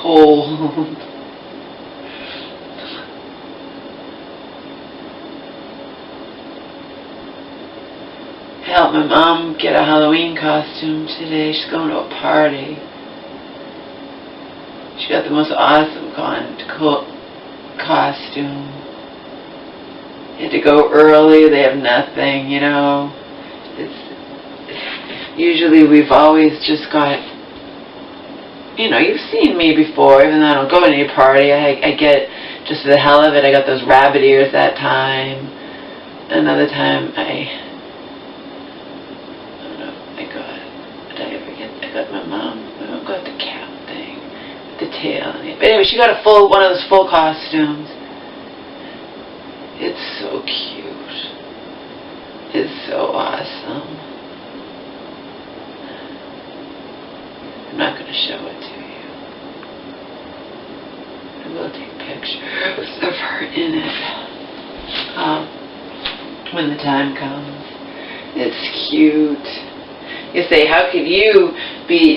cold. I helped my mom get a Halloween costume today. She's going to a party. She got the most awesome costume. You had to go early. They have nothing, you know. Usually we've always just got, you know, you've seen me before, even though I don't go to any party. I get, just for the hell of it, I got those rabbit ears that time. Another time I got my mom got the cap thing with the tail on it. But anyway, she got one of those full costumes. It's so cute. It's so awesome. I'm not going to show it to you. I will take pictures of her in it when the time comes. It's cute. You say, how could you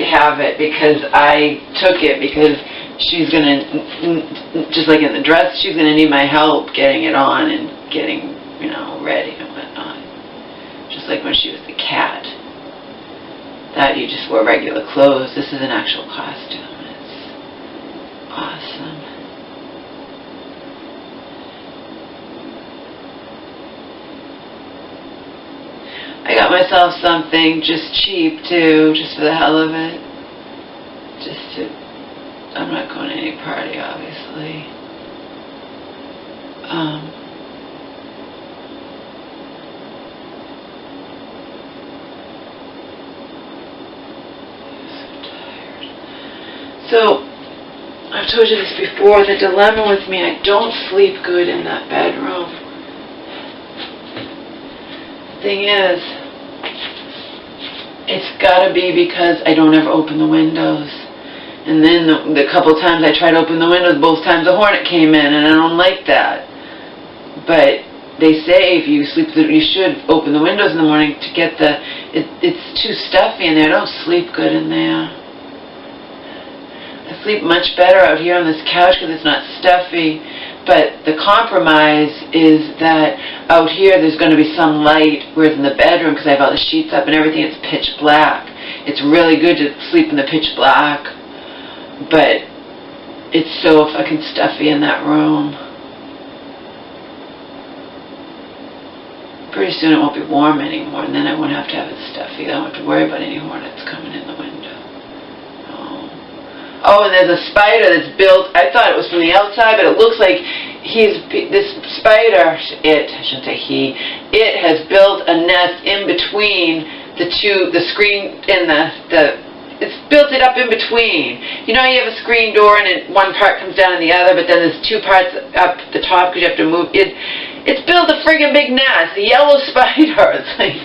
have it? Because I took it, because she's going to, just like in the dress, she's going to need my help getting it on and getting, you know, ready and whatnot. Just like when she was the cat. That you just wore regular clothes. This is an actual costume. It's awesome. I got myself something just cheap too, just for the hell of it. I'm not going to any party, obviously. I'm so tired. So, I've told you this before, the dilemma with me, I don't sleep good in that bedroom. Thing is, it's got to be because I don't ever open the windows. And then the couple times I tried to open the windows, both times a hornet came in, and I don't like that. But they say if you sleep, you should open the windows in the morning to get it's too stuffy in there. I don't sleep good in there. I sleep much better out here on this couch because it's not stuffy. But the compromise is that out here there's going to be some light, whereas in the bedroom, because I have all the sheets up and everything, it's pitch black. It's really good to sleep in the pitch black, but it's so fucking stuffy in that room. Pretty soon it won't be warm anymore, and then I won't have to have it stuffy. I don't have to worry about any hornets coming in the window. Oh, and there's a spider that's built, I thought it was from the outside, but it looks like this spider, I shouldn't say he, it has built a nest in between the screen and it's built it up in between. You know, you have a screen door and one part comes down and the other, but then there's two parts up the top because you have to move it. It's built a friggin' big nest, a yellow spider. It's like,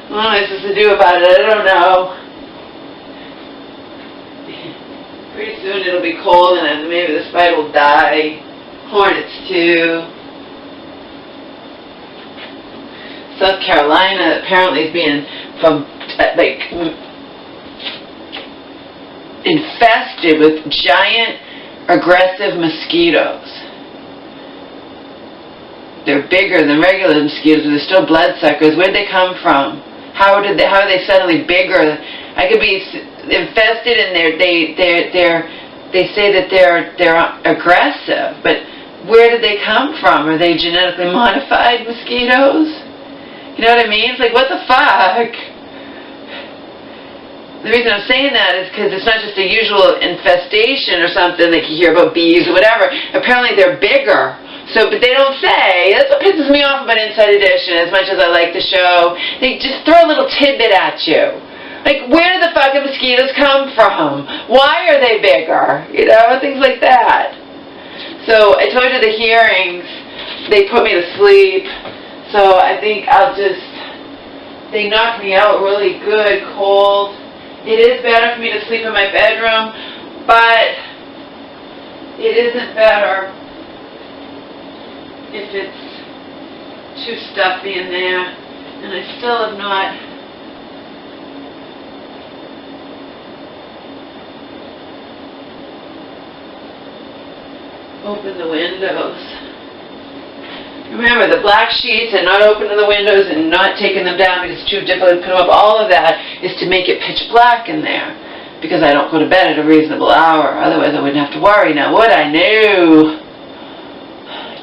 what am I supposed to do about it? I don't know. Pretty soon it'll be cold and then maybe the spider will die. Hornets too. South Carolina apparently is being infested with giant aggressive mosquitoes. They're bigger than regular mosquitoes, but they're still bloodsuckers. Where'd they come from? How are they suddenly bigger? I could be infested and they say that they're aggressive, but where did they come from? Are they genetically modified mosquitoes? You know what I mean? It's like, what the fuck? The reason I'm saying that is because it's not just a usual infestation or something like you hear about bees or whatever. Apparently they're bigger. So, but they don't say. That's what pisses me off about Inside Edition, as much as I like the show. They just throw a little tidbit at you. Like, where do the fucking mosquitoes come from? Why are they bigger? You know, things like that. So, I told you the hearings, they put me to sleep. So, I think they knocked me out really good, cold. It is better for me to sleep in my bedroom, but it isn't better if it's too stuffy in there. And I still have not open the windows. Remember, the black sheets and not opening the windows and not taking them down because it's too difficult to put them up, all of that is to make it pitch black in there. Because I don't go to bed at a reasonable hour. Otherwise I wouldn't have to worry. Now what I knew.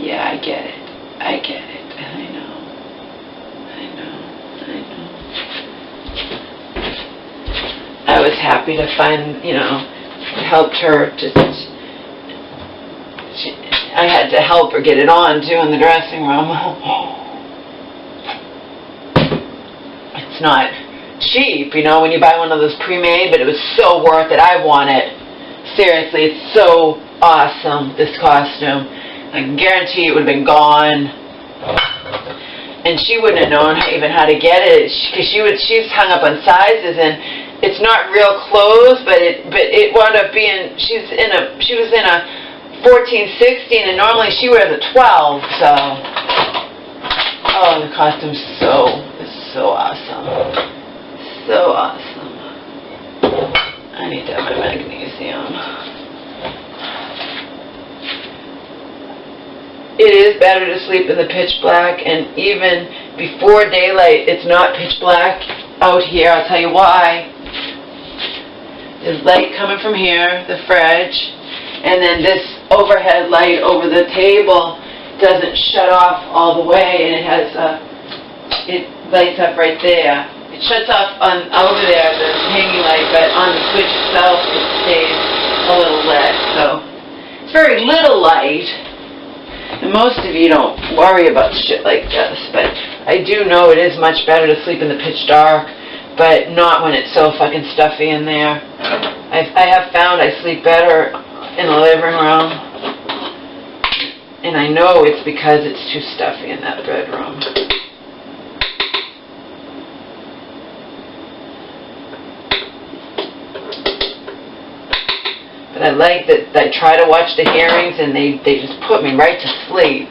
Yeah, I get it. I get it. I know. I know. I know. I was happy to find, you know, helped her to... I had to help her get it on, too, in the dressing room. It's not cheap, you know, when you buy one of those pre-made, but it was so worth it. I want it. Seriously, it's so awesome, this costume. I can guarantee it would have been gone. And she wouldn't have known even how to get it, because she's hung up on sizes, and it's not real clothes, but it wound up being, she was in a 14, 16, and normally she wears a 12, so, oh, the costume's so awesome. So awesome. I need to have my magnesium. It is better to sleep in the pitch black, and even before daylight, it's not pitch black out here. I'll tell you why. There's light coming from here, the fridge, and then this overhead light over the table doesn't shut off all the way, and it lights up right there. It shuts off on over there, the hanging light, but on the switch itself it stays a little lit. So it's very little light, and most of you don't worry about shit like this, but I do know it is much better to sleep in the pitch dark, but not when it's so fucking stuffy in there. I have found I sleep better in the living room, and I know it's because it's too stuffy in that bedroom. But I like that I try to watch the hearings, and they just put me right to sleep.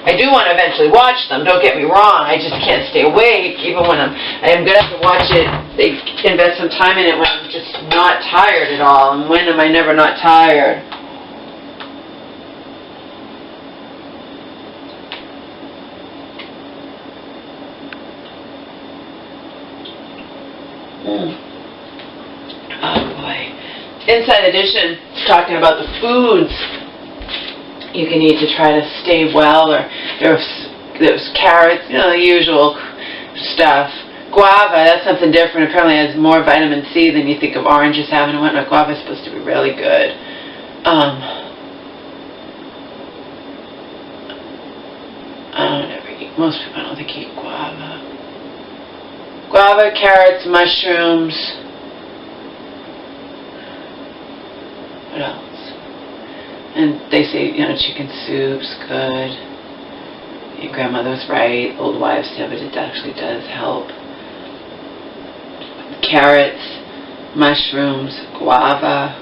I do want to eventually watch them, don't get me wrong, I just can't stay awake, even when I am going to have to watch it. They invest some time in it when I'm just not tired at all, and when am I never not tired? Oh boy. Inside Edition is talking about the foods you can eat to try to stay well, or there's carrots, you know, the usual stuff. Guava, that's something different. Apparently it has more vitamin C than you think of oranges having and whatnot. Guava is supposed to be really good. I don't ever eat, most people I don't think eat guava. Guava, carrots, mushrooms. What else? And they say, you know, chicken soup's good. Your grandmother was right. Old wives tell it actually does help. Carrots, mushrooms, guava.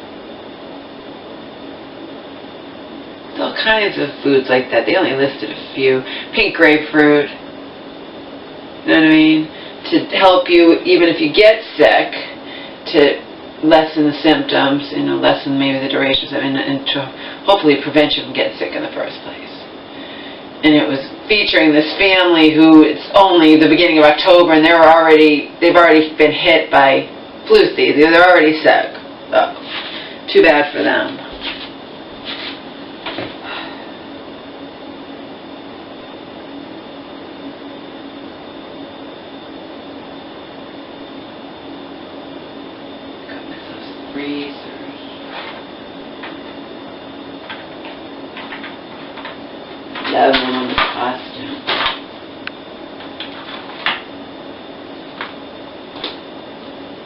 There's all kinds of foods like that. They only listed a few. Pink grapefruit. You know what I mean? To help you, even if you get sick, to lessen the symptoms, you know, lessen maybe the durations of it, and to hopefully prevent you from getting sick in the first place. And it was featuring this family who it's only the beginning of October, and they've already been hit by flu season. They're already sick. So, too bad for them. Love one on the costume.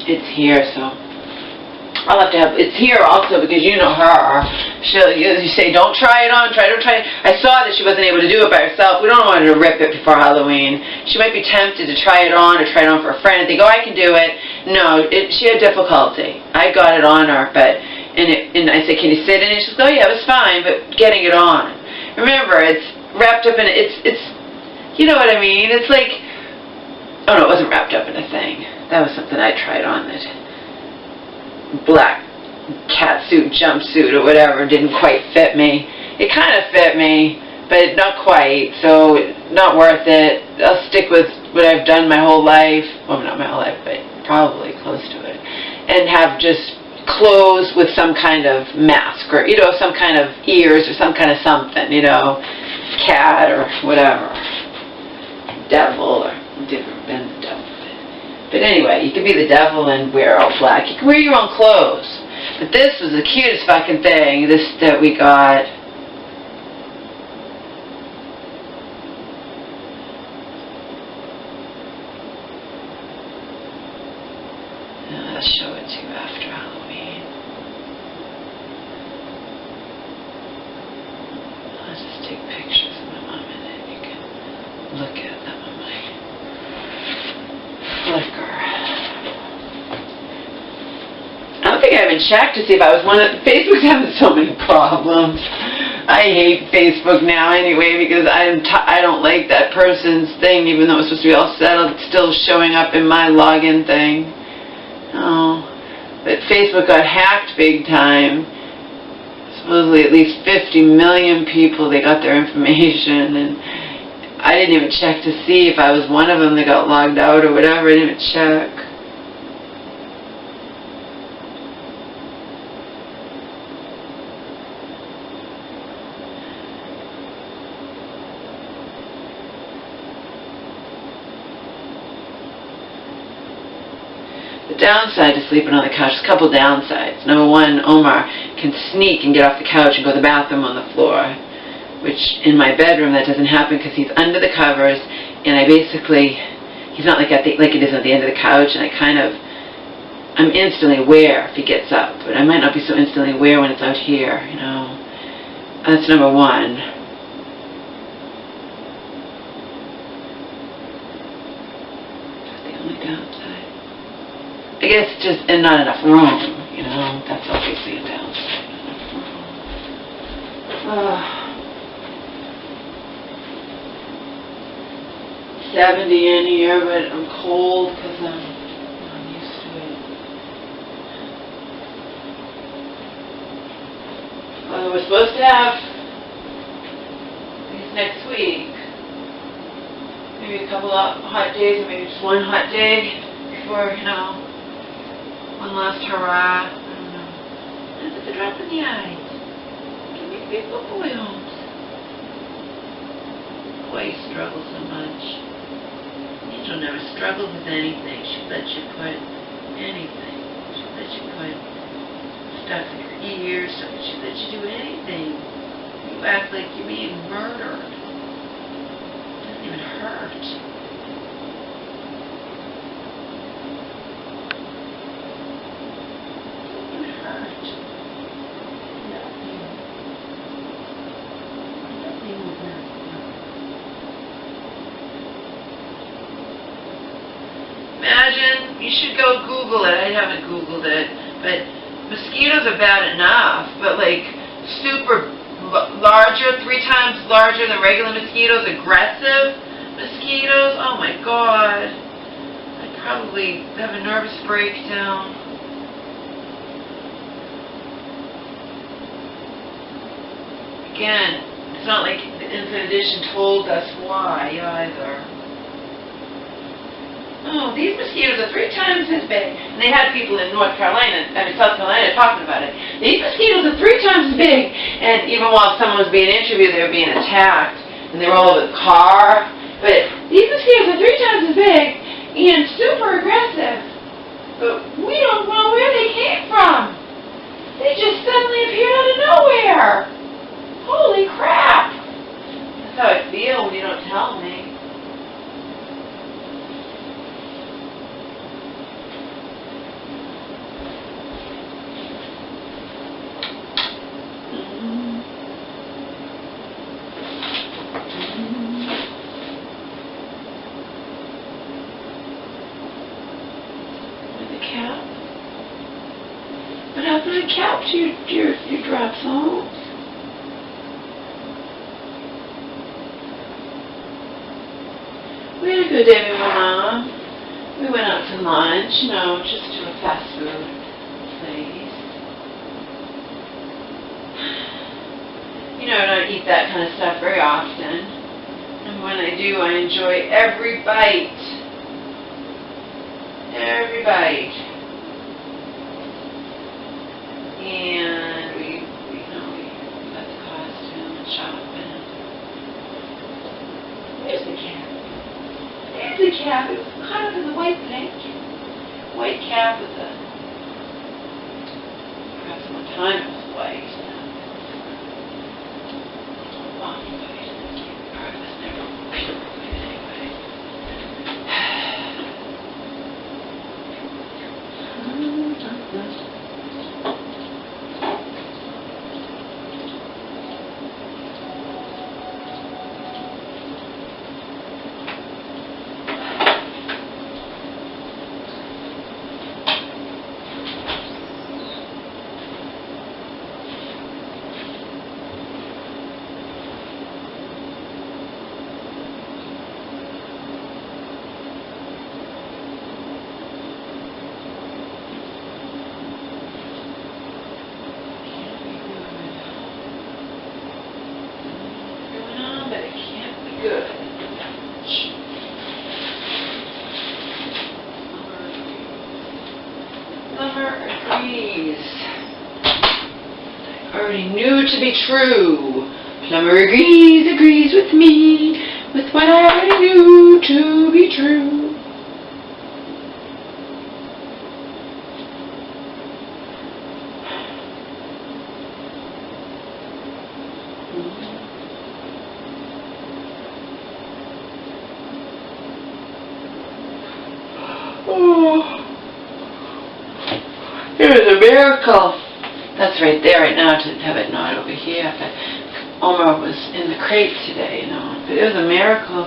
It's here, so I'll have to have. It's here also because you know her. You say don't try it on. Try it. I saw that she wasn't able to do it by herself. We don't want her to rip it before Halloween. She might be tempted to try it on or try it on for a friend and think, oh, I can do it. No, she had difficulty. I got it on her, and I said, can you sit in it? She goes, oh yeah, it was fine, but getting it on. Remember, it's wrapped up in it's you know what I mean? It's like, oh no, it wasn't wrapped up in a thing. That was something I tried on, that black catsuit, jumpsuit, or whatever, didn't quite fit me. it kind of fit me, but not quite, so not worth it. I'll stick with what I've done my whole life, well, not my whole life, but probably close to it, and have just clothes with some kind of mask, or, you know, some kind of ears, or some kind of something, you know, cat, or whatever, devil, or different than the devil. But anyway, you can be the devil and wear all black. You can wear your own clothes. But this was the cutest fucking thing, this that we got. I'll show it to you after Halloween. I'll just take pictures of my mom and then you can look at them on my Flickr. I don't think I even checked to see if I was one of... Facebook's having so many problems. I hate Facebook now anyway because I don't like that person's thing, even though it's supposed to be all settled. It's still showing up in my login thing. Oh, but Facebook got hacked big time. Supposedly at least 50 million people, they got their information, and I didn't even check to see if I was one of them that got logged out or whatever. I didn't even check. The downside to sleeping on the couch, there's a couple downsides. Number one, Omar can sneak and get off the couch and go to the bathroom on the floor, which in my bedroom that doesn't happen because he's under the covers, and I basically, he's not like it is at the end of the couch, and I'm instantly aware if he gets up, but I might not be so instantly aware when it's out here, you know. That's number one. That's the only downside. I guess just, and not enough room, you know, that's obviously a downside. 70 in here, but I'm cold because I'm used to it. We're supposed to have, I guess next week, maybe a couple of hot days, or maybe just one hot day before, you know, one last hurrah. I don't know. That's at the drop in the eyes. Give me big boils. Why you struggle so much? Angel never struggled with anything. She let you put anything. She let you put stuff in your ears. She let you do anything. You act like you're being murdered. It doesn't even hurt. Imagine, you should go Google it. I haven't Googled it, but mosquitoes are bad enough, but like super larger, 3 times larger than regular mosquitoes, aggressive mosquitoes, oh my God. I'd probably have a nervous breakdown. Again, it's not like the Infinite Edition told us why either. Oh, these mosquitoes are 3 times as big. And they had people in South Carolina talking about it. These mosquitoes are 3 times as big. And even while someone was being interviewed, they were being attacked. And they were all over the car. But these mosquitoes are 3 times as big and super aggressive. But we don't know where they came from. They just suddenly appeared out of nowhere. Holy crap. That's how I feel when you don't tell me. What happened to the cap to your drop zones? We had a good day with my mom. We went out to lunch, you know, just to a fast food place. You know, don't eat that kind of stuff very often. And when I do, I enjoy every bite. Every bite. And we got the costume and shopping. There's the cat. There's the cat. It was caught up in the white blanket. White cat with the... Perhaps one time it was white. Good. Plumber agrees. I already knew to be true. Plumber agrees with me, with what I already knew to be true. Oh, it was a miracle. That's right there right now, to have it not over here. But Omar was in the crate today, But it was a miracle.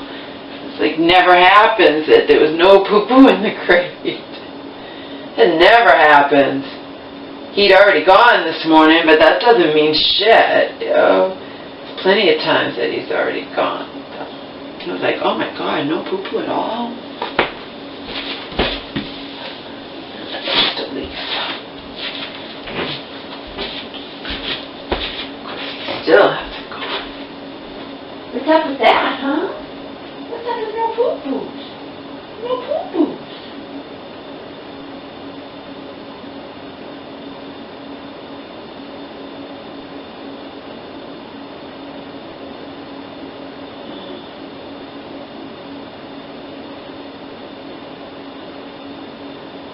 It's like never happens that there was no poo-poo in the crate. It never happens. He'd already gone this morning, but that doesn't mean shit, There's plenty of times that he's already gone. I was like, oh my God, no poo-poo at all? Still have to go. What's up with that, huh? What's up with no poo-poos? No poo-poos.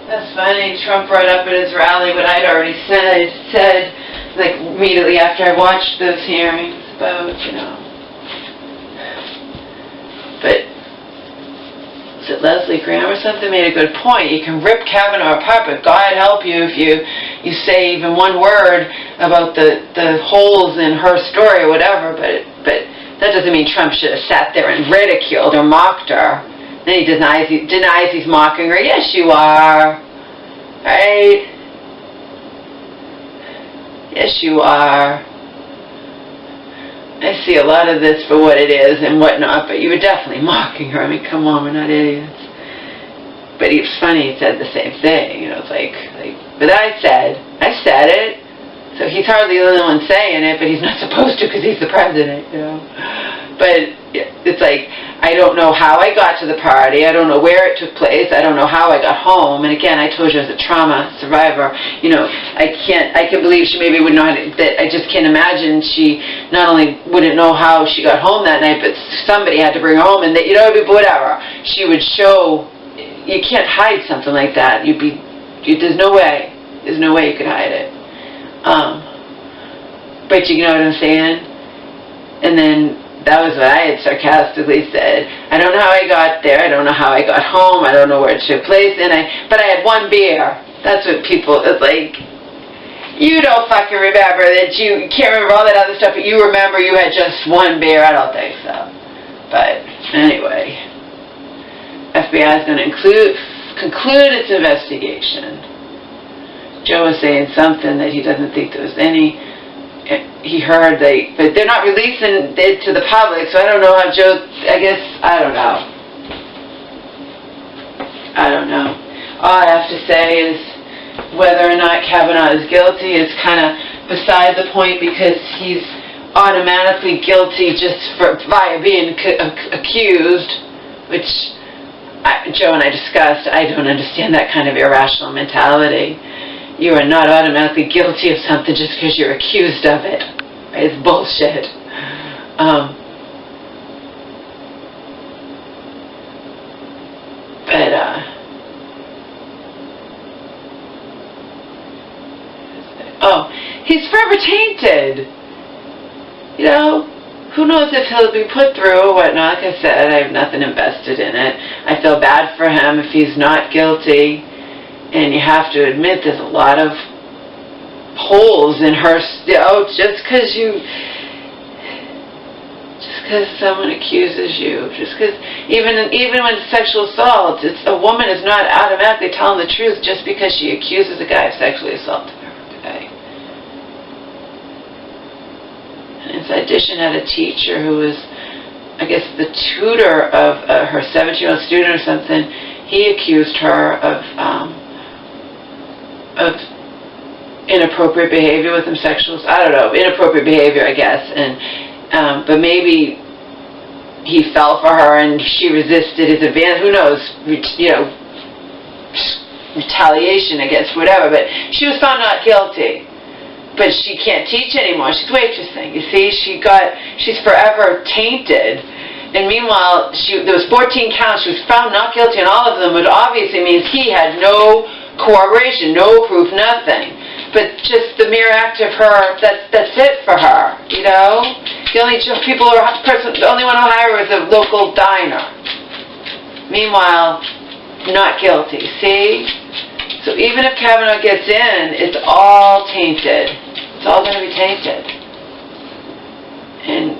That's funny. Trump brought up at his rally what I'd already said. Like immediately after I watched those hearings about, But was it Leslie Graham or something made a good point. You can rip Kavanaugh apart, but God help you if you say even one word about the holes in her story or whatever. But that doesn't mean Trump should have sat there and ridiculed or mocked her. Then he denies he's mocking her. Yes, you are. Right? Yes, you are. I see a lot of this for what it is and whatnot, but you were definitely mocking her. I mean, come on, we're not idiots. But he was funny. He said the same thing. It's like, but I said it. So he's hardly the only one saying it, but he's not supposed to because he's the president, But it's like, I don't know how I got to the party. I don't know where it took place. I don't know how I got home. And again, I told you as a trauma survivor, I can believe she maybe would not, that I just can't imagine she not only wouldn't know how she got home that night, but somebody had to bring her home and that, whatever. She would show, you can't hide something like that. There's no way you could hide it. But you know what I'm saying? And then that was what I had sarcastically said. I don't know how I got there. I don't know how I got home. I don't know where it took place. But I had one beer. That's what people, it's like, you don't fucking remember that you can't remember all that other stuff, but you remember you had just one beer. I don't think so. But anyway, FBI is going to conclude its investigation. Joe was saying something that he doesn't think there was any. He heard but they're not releasing it to the public, so I don't know how Joe, I don't know. All I have to say is whether or not Kavanaugh is guilty is kind of beside the point, because he's automatically guilty just via being accused, which Joe and I discussed. I don't understand that kind of irrational mentality. You are not automatically guilty of something just because you're accused of it. Right? It's bullshit. He's forever tainted. You know, who knows if he'll be put through or whatnot. Like I said, I have nothing invested in it. I feel bad for him if he's not guilty. And you have to admit there's a lot of holes in her. Just because someone accuses you, just because even when sexual assault, a woman is not automatically telling the truth just because she accuses a guy of sexually assaulting her. Okay. And in addition, had a teacher who was, I guess, the tutor of her 17-year-old student or something. He accused her of inappropriate behavior with him, inappropriate behavior, I guess, and but maybe he fell for her and she resisted his advance. Who knows? Retaliation against whatever. But she was found not guilty. But she can't teach anymore. She's waitressing. You see, she's forever tainted. And meanwhile, there was 14 counts. She was found not guilty on all of them, which obviously means he had no corroboration, no proof, nothing. But just the mere act of her, that's it for her, you know? The only one who hired her was a local diner. Meanwhile, not guilty, see? So even if Kavanaugh gets in, it's all tainted. It's all going to be tainted. And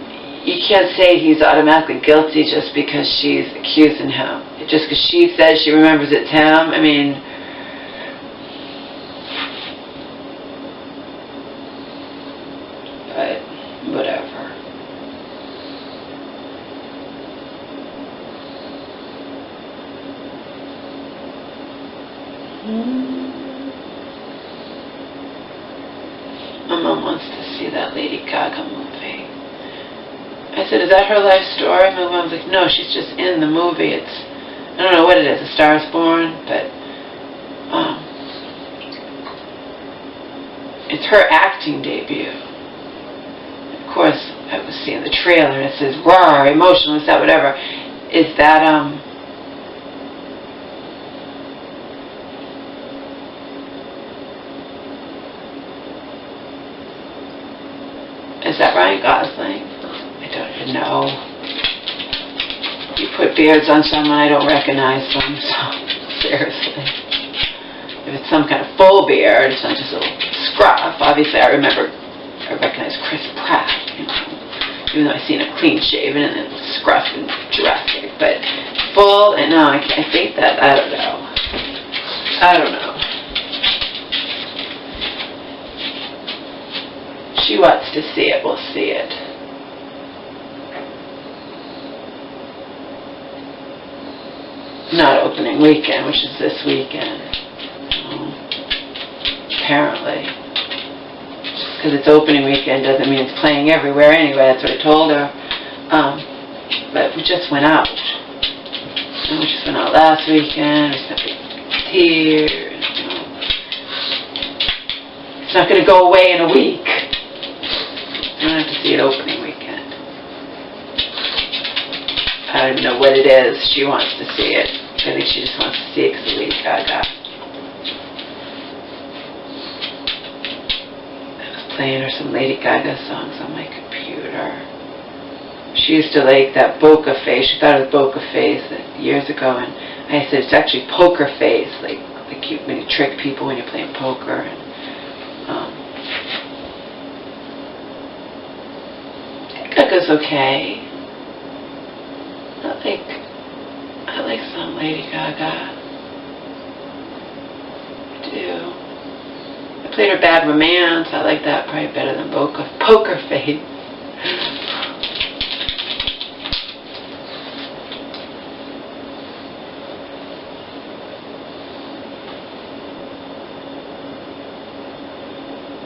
you can't say he's automatically guilty just because she's accusing him. Just because she says she remembers it's him. I mean, but whatever. My mom wants to see that Lady Gaga movie. I said, is that her life story? My mom's like, no, she's just in the movie. I don't know what it is, A Star is Born, but it's her acting debut. Of course, I was seeing the trailer and it says, raw, emotionless, that whatever. Is that, is that Ryan Gosling? I don't even know. You put beards on someone, I don't recognize them, so seriously. If it's some kind of full beard, it's not just a little scruff. Obviously, I recognize Chris Pratt, you know, even though I've seen him clean shaven and then scruff and Jurassic. But full, and no, I think that, I don't know. She wants to see it, we'll see it. Not opening weekend, which is this weekend. Apparently. Just because it's opening weekend doesn't mean it's playing everywhere anyway, that's what I told her. But we just went out. And we just went out last weekend, we spent here. It's not going to go away in a week. I don't have to see it opening weekend. I don't even know what it is. She wants to see it. I think she just wants to see it because of Lady Gaga. I was playing her some Lady Gaga songs on my computer. She used to like that Boca Face. She thought it was Boca Face years ago, and I said it's actually Poker Face, like when you trick people when you're playing poker. And, Gaga's okay. I like some Lady Gaga. I do. I played her Bad Romance. I like that probably better than Poker Face.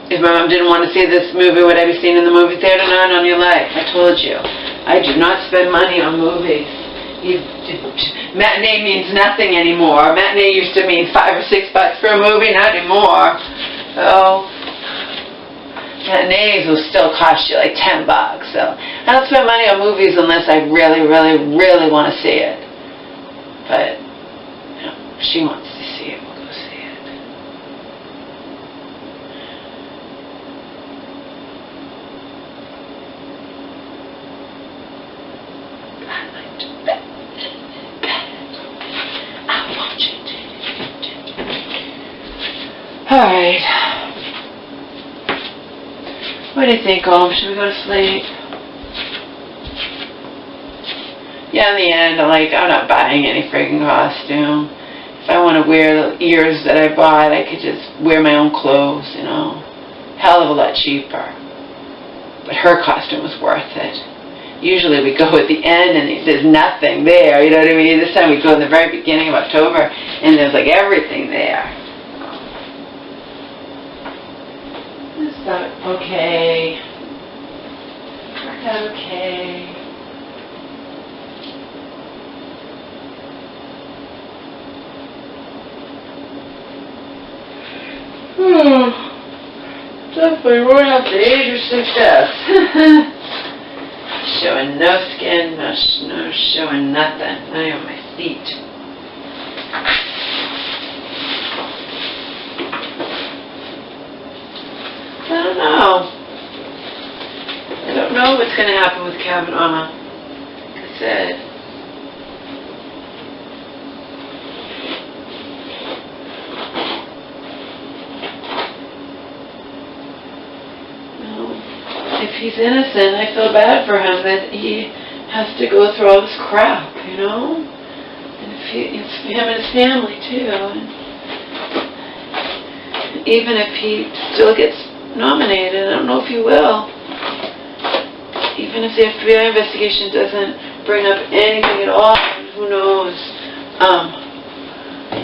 If my mom didn't want to see this movie, would I be seeing it in the movie theater? Not on your life. I told you. I do not spend money on movies. Matinee means nothing anymore. Matinee used to mean $5 or $6 for a movie, not anymore. So, matinees will still cost you like $10. So, I don't spend money on movies unless I really, really, really want to see it. But, you know, if she wants to see it, we'll go see it. Alright. What do you think, Om? Should we go to sleep? Yeah, in the end, I'm not buying any friggin' costume. If I want to wear the ears that I bought, I could just wear my own clothes, you know. Hell of a lot cheaper. But her costume was worth it. Usually we go at the end and there's nothing there, you know what I mean? This time we go in the very beginning of October and there's like everything there. Is that okay? Is that okay? Definitely right after the age of success. Showing no skin, no showing nothing. Not even my feet. I don't know. I don't know what's going to happen with Kavanaugh. Like I said. If he's innocent, I feel bad for him that he has to go through all this crap, you know? And it's him and his family, too. And even if he still gets nominated, I don't know if he will. Even if the FBI investigation doesn't bring up anything at all, who knows?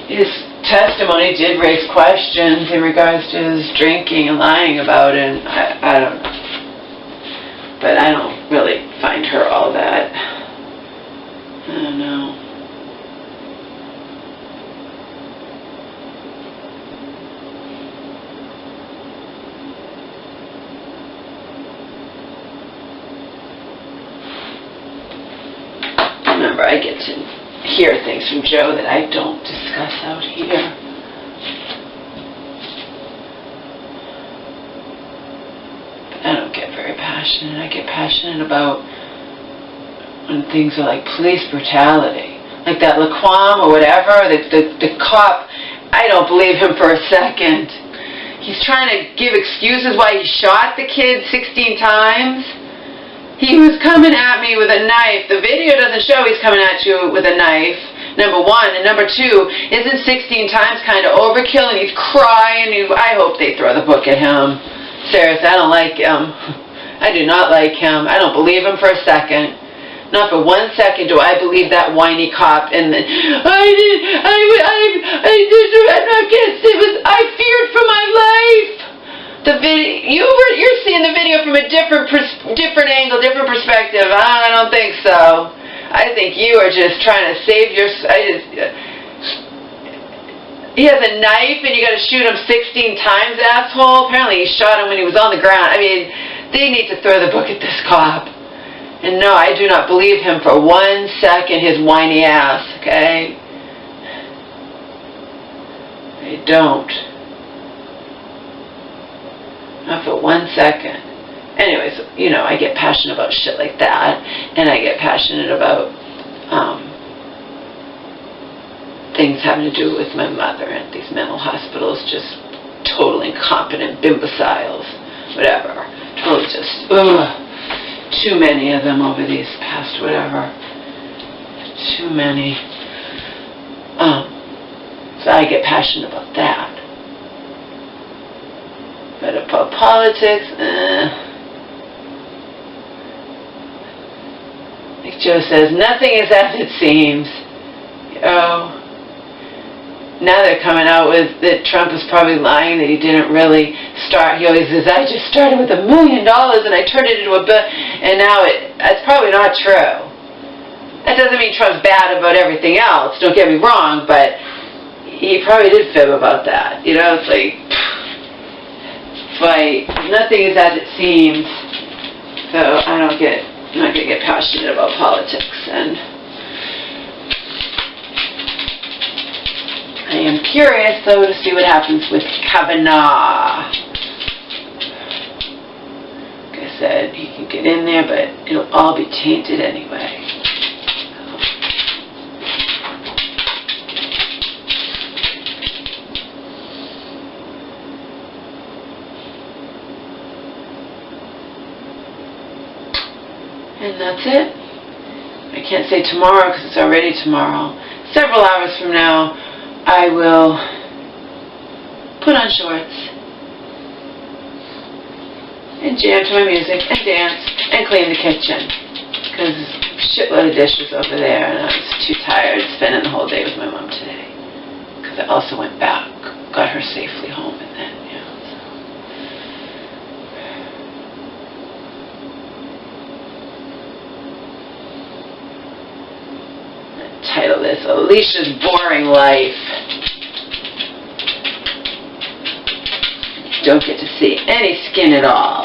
His testimony did raise questions in regards to his drinking and lying about it. I don't know. But I don't really find her all that. I don't know. Remember, I get to hear things from Joe that I don't discuss out here. I don't get very passionate. I get passionate about when things are like police brutality. Like that Laquam or whatever, the cop, I don't believe him for a second. He's trying to give excuses why he shot the kid 16 times. He was coming at me with a knife. The video doesn't show he's coming at you with a knife, number one. And number two, isn't 16 times kind of overkill? And he's crying. I hope they throw the book at him. Seriously, I don't like him. I do not like him. I don't believe him for a second. Not for 1 second do I believe that whiny cop. And then I feared for my life. The video, you're seeing the video from a different angle, different perspective. I don't think so. I think you are just trying to save your. He has a knife and you got to shoot him 16 times, asshole. Apparently he shot him when he was on the ground. I mean, they need to throw the book at this cop. And no, I do not believe him for 1 second, his whiny ass, okay? I don't. Not for 1 second. Anyways, you know, I get passionate about shit like that. And I get passionate about things having to do with my mother and these mental hospitals, just total incompetent imbeciles, whatever. Totally just, too many of them over these past whatever. Too many. So I get passionate about that. But about politics, like Joe says, nothing is as it seems. Oh. Now they're coming out with that Trump is probably lying, that he didn't really start, he always says, I just started with $1 million and I turned it into $1 billion, and now that's probably not true. That doesn't mean Trump's bad about everything else, don't get me wrong, but he probably did fib about that. You know, it's like, but nothing is as it seems, so I'm not going to get passionate about politics, and I am curious, though, to see what happens with Kavanaugh. Like I said, he can get in there, but it'll all be tainted anyway. And that's it. I can't say tomorrow because it's already tomorrow. Several hours from now, I will put on shorts and jam to my music and dance and clean the kitchen because there's a shitload of dishes over there and I was too tired spending the whole day with my mom today because I also went back, got her safely home, and then, you know, so. Title this, Alicia's Boring Life. Don't get to see any skin at all.